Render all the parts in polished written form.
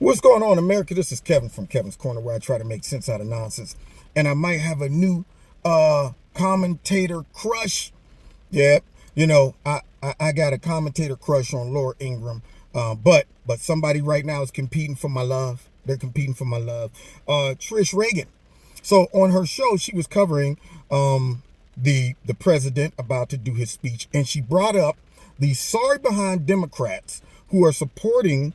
What's going on, America? This is Kevin from Kevin's Corner, where I try to make sense out of nonsense. And I might have a new commentator crush. Yeah, I got a commentator crush on Laura Ingraham. But somebody right now is competing for my love. They're competing for my love. Trish Reagan. So on her show, she was covering the president about to do his speech, and she brought up the sorry behind Democrats who are supporting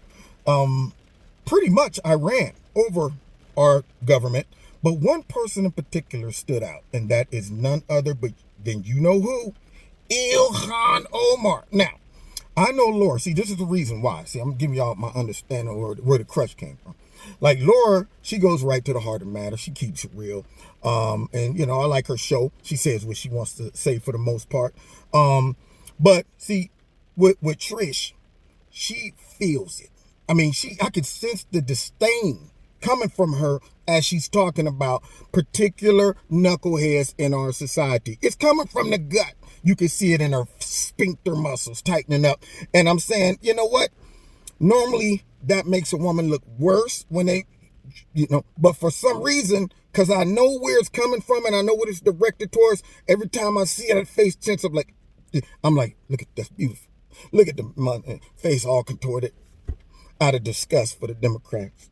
pretty much Iran over our government. But one person in particular stood out, and that is none other but than you know who? Ilhan Omar. Now, I know Laura. See, this is the reason why. See, I'm giving y'all my understanding of where the crush came from. Like Laura, she goes right to the heart of the matter. She keeps it real. And, I like her show. She says what she wants to say for the most part. But, see, with Trish, she feels it. I mean, I could sense the disdain coming from her as she's talking about particular knuckleheads in our society. It's coming from the gut. You can see it in her sphincter muscles tightening up. And I'm saying, you know what? Normally, that makes a woman look worse when they, but for some reason, because I know where it's coming from and I know what it's directed towards, every time I see her face tense up, I'm like, look at that's beautiful. Look at the face all contorted out of disgust for the Democrats.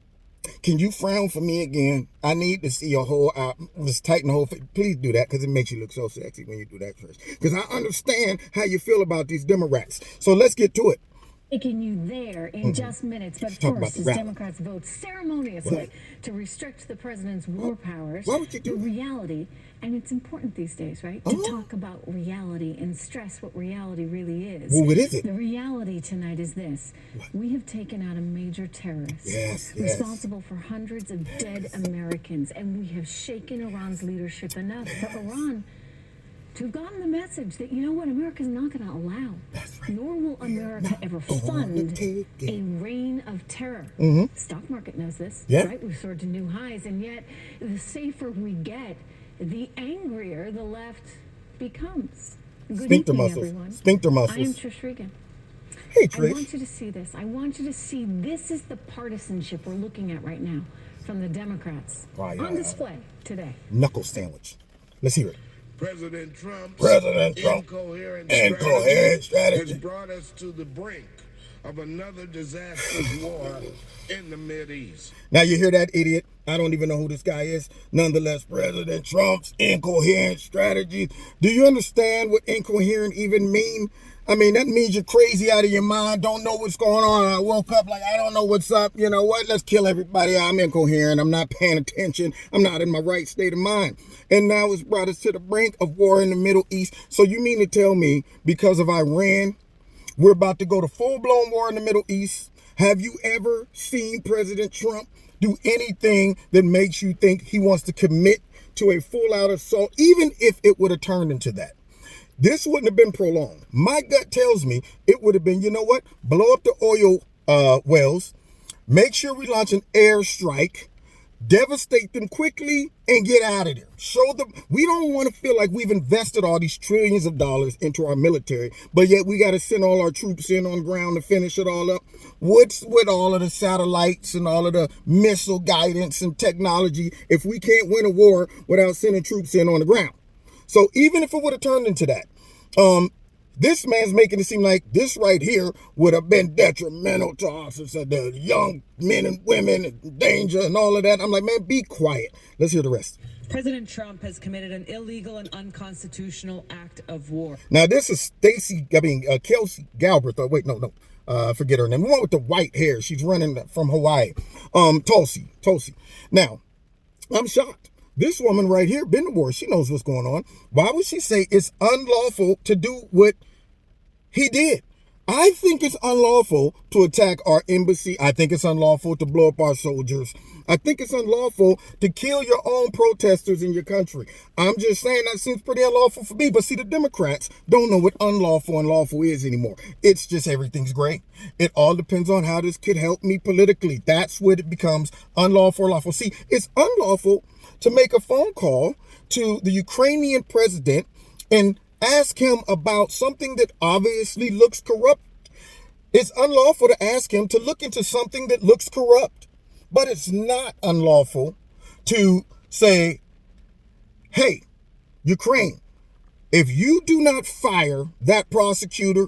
Can you frown for me again? I need to see your whole eye. Just tighten the whole face. Please do that, because it makes you look so sexy when you do that, Trish. Because I understand how you feel about these Democrats. So let's get to it. Taking you there in just minutes, but first, as Democrats vote ceremoniously to restrict the president's war powers, why would you do the reality, and it's important these days, right, to talk about reality and stress what reality really is. Well, what is it? The reality tonight is this. We have taken out a major terrorist responsible for hundreds of dead Americans, and we have shaken Iran's leadership enough for Iran to have gotten the message that, you know what, America's not going to allow, nor will America ever fund a reign of terror. The stock market knows this, right? We've soared to new highs, and yet the safer we get, the angrier the left becomes. Good evening, everyone. Sphincter muscles. I am Trish Reagan. Hey, Trish. I want you to see this. I want you to see this is the partisanship we're looking at right now from the Democrats on display today. Knuckle sandwich. Let's hear it. President Trump's incoherent strategy has brought us to the brink of another disastrous war in the Mideast. Now you hear that, idiot? I don't even know who this guy is. Nonetheless, President Trump's incoherent strategy. Do you understand what incoherent even mean? I mean, that means you're crazy out of your mind, don't know what's going on. I woke up like, I don't know what's up. You know what? Let's kill everybody. I'm incoherent. I'm not paying attention. I'm not in my right state of mind. And now it's brought us to the brink of war in the Middle East. So you mean to tell me because of Iran, we're about to go to full-blown war in the Middle East? Have you ever seen President Trump do anything that makes you think he wants to commit to a full-out assault, even if it would have turned into that? This wouldn't have been prolonged. My gut tells me it would have been, you know what? Blow up the oil wells, make sure we launch an airstrike, devastate them quickly, and get out of there. Show them we don't want to feel like we've invested all these trillions of dollars into our military, but yet we got to send all our troops in on the ground to finish it all up. What's with all of the satellites and all of the missile guidance and technology if we can't win a war without sending troops in on the ground? So even if it would have turned into that, this man's making it seem like this right here would have been detrimental to us. The young men and women in danger and all of that. I'm like, man, be quiet. Let's hear the rest. President Trump has committed an illegal and unconstitutional act of war. Now, this is Kelsey Galbraith. Forget her name. The one with the white hair. She's running from Hawaii. Tulsi. Now, I'm shocked. This woman right here, been to war. She knows what's going on. Why would she say it's unlawful to do what he did? I think it's unlawful to attack our embassy. I think it's unlawful to blow up our soldiers. I think it's unlawful to kill your own protesters in your country. I'm just saying that seems pretty unlawful for me. But see, the Democrats don't know what unlawful is anymore. It's just everything's gray. It all depends on how this could help me politically. That's what it becomes unlawful or lawful. See, it's unlawful to make a phone call to the Ukrainian president and ask him about something that obviously looks corrupt. It's unlawful to ask him to look into something that looks corrupt. But it's not unlawful to say, hey, Ukraine, if you do not fire that prosecutor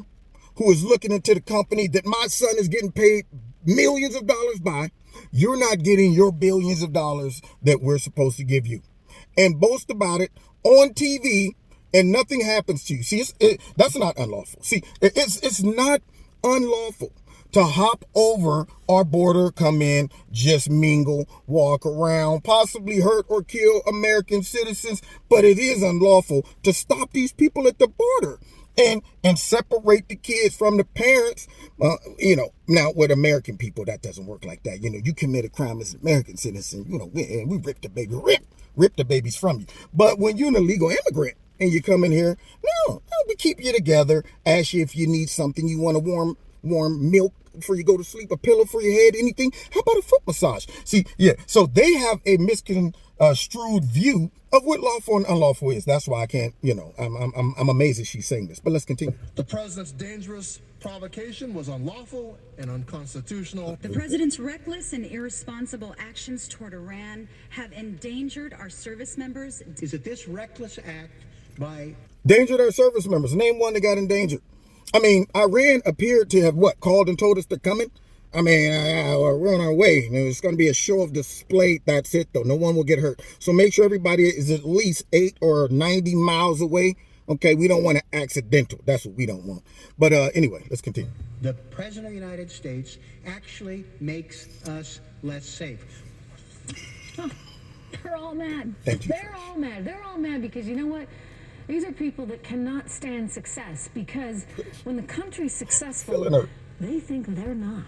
who is looking into the company that my son is getting paid millions of dollars by, you're not getting your billions of dollars that we're supposed to give you. And boast about it on TV, and nothing happens to you. See, that's not unlawful. See, it's not unlawful to hop over our border, come in, just mingle, walk around, possibly hurt or kill American citizens. But it is unlawful to stop these people at the border and separate the kids from the parents. Now with American people, that doesn't work like that. You commit a crime as an American citizen, and we rip the babies from you. But when you're an illegal immigrant and you come in here, no, we keep you together, ask you if you need something, you want a warm milk before you go to sleep, a pillow for your head, anything. How about a foot massage? See, yeah, so they have a misconstrued view of what lawful and unlawful is. That's why I can't, I'm amazed that she's saying this. But let's continue. The president's dangerous provocation was unlawful and unconstitutional. The president's reckless and irresponsible actions toward Iran have endangered our service members. Is it this reckless act by... Endangered our service members? Name one that got endangered. I mean, Iran appeared to have called and told us they're coming. I mean, we're on our way. It's going to be a show of display. That's it, though. No one will get hurt. So make sure everybody is at least 8 or 90 miles away. Okay, we don't want an accidental. That's what we don't want. But anyway, let's continue. The president of the United States actually makes us less safe. They're all mad. Thank you. They're all mad. They're all mad because you know what? These are people that cannot stand success, because when the country's successful, they think they're not.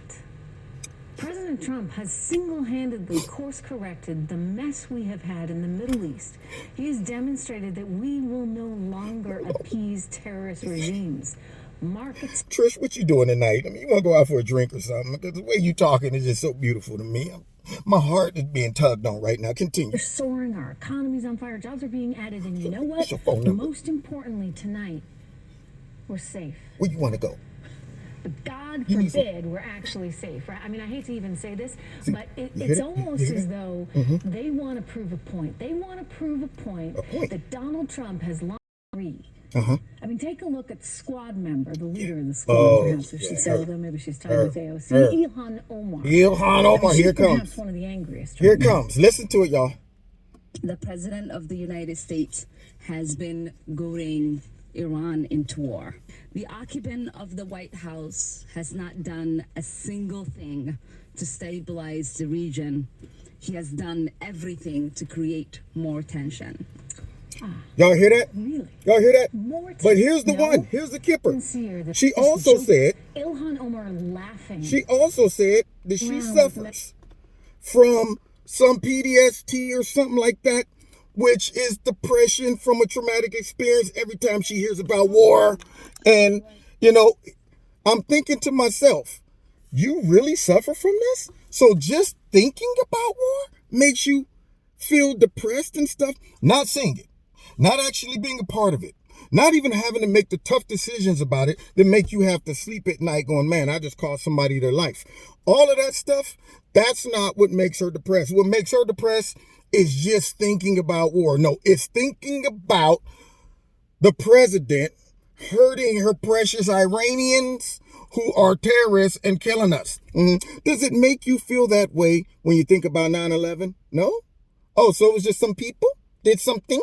President Trump has single-handedly course-corrected the mess we have had in the Middle East. He has demonstrated that we will no longer appease terrorist regimes. Markets. Trish, what you doing tonight? I mean, you want to go out for a drink or something? Because the way you talking is just so beautiful to me. My heart is being tugged on right now. Continue. They're soaring. Our economy's on fire. Jobs are being added. And you know what? What's your phone number? Most importantly tonight, we're safe. Where you want to go? But God forbid we're actually safe, right? I mean, I hate to even say this, but it's almost as though they want to prove a point. They want to prove a point that Donald Trump has lost free. I mean, take a look at squad member, the leader of the squad, perhaps, if she's said, although maybe she's tied with AOC. Ilhan Omar. Ilhan Omar, here it comes. Perhaps one of the angriest. Here it comes. Listen to it, y'all. The president of the United States has been goading Iran into war. The occupant of the White House has not done a single thing to stabilize the region. He has done everything to create more tension. Y'all hear that? Really? Y'all hear that? More but here's the one. Here's the kipper. She also said, Ilhan Omar laughing. She also said that she suffers from some PTSD or something like that, which is depression from a traumatic experience every time she hears about war. And, I'm thinking to myself, you really suffer from this? So just thinking about war makes you feel depressed and stuff? Not seeing it. Not actually being a part of it. Not even having to make the tough decisions about it that make you have to sleep at night going, man, I just cost somebody their life. All of that stuff, that's not what makes her depressed. What makes her depressed is just thinking about war. No, it's thinking about the president hurting her precious Iranians who are terrorists and killing us. Does it make you feel that way when you think about 9/11? No? Oh, so it was just some people did something?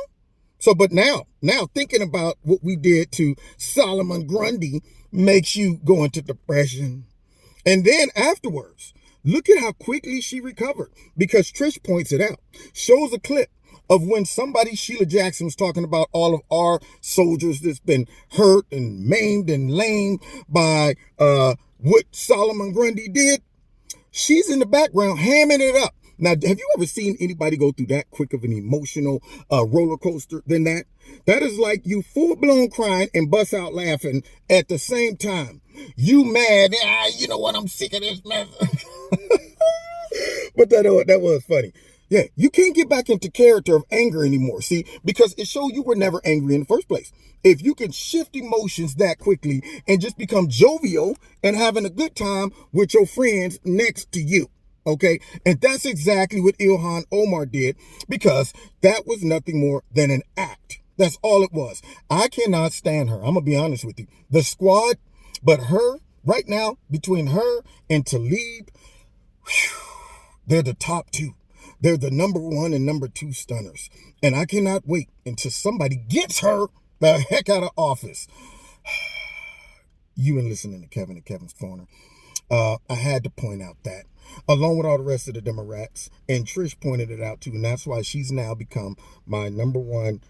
So, but now thinking about what we did to Solemoni Grundy makes you go into depression. And then afterwards, look at how quickly she recovered, because Trish points it out. Shows a clip of when Sheila Jackson was talking about all of our soldiers that's been hurt and maimed and lamed by what Solemoni Grundy did. She's in the background hamming it up. Now, have you ever seen anybody go through that quick of an emotional roller coaster than that? That is like you full-blown crying and bust out laughing at the same time. You mad? You know what? I'm sick of this mess. But that was funny. Yeah, you can't get back into character of anger anymore. See, because it showed you were never angry in the first place. If you can shift emotions that quickly and just become jovial and having a good time with your friends next to you. Okay, and that's exactly what Ilhan Omar did, because that was nothing more than an act. That's all it was. I cannot stand her. I'm going to be honest with you. The squad, but her, right now, between her and Talib, they're the top two. They're the number 1 and number 2 stunners. And I cannot wait until somebody gets her the heck out of office. You been listening to Kevin at Kevin's Corner. I had to point out that, along with all the rest of the Democrats, and Trish pointed it out too, and that's why she's now become my number 1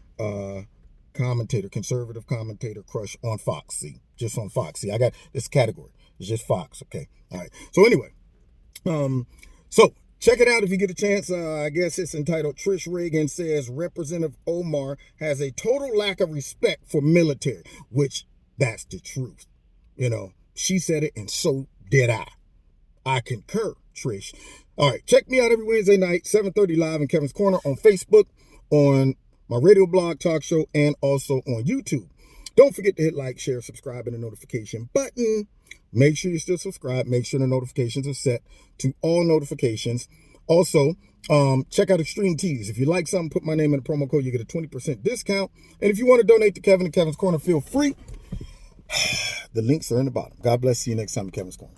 commentator, conservative commentator crush on Fox. See, just on Fox. See, I got this category. It's just Fox. Okay. All right. So anyway, so check it out if you get a chance. I guess it's entitled Trish Reagan says Representative Omar has a total lack of respect for military, which that's the truth. You know, she said it and so did I. I concur, Trish. All right. Check me out every Wednesday night, 7:30 live in Kevin's Corner on Facebook, on my radio blog talk show, and also on YouTube. Don't forget to hit like, share, subscribe, and the notification button. Make sure you're still subscribed. Make sure the notifications are set to all notifications. Also, check out Extreme Tees. If you like something, put my name in the promo code. You get a 20% discount. And if you want to donate to Kevin and Kevin's Corner, feel free. The links are in the bottom. God bless. See you next time at Kevin's Corner.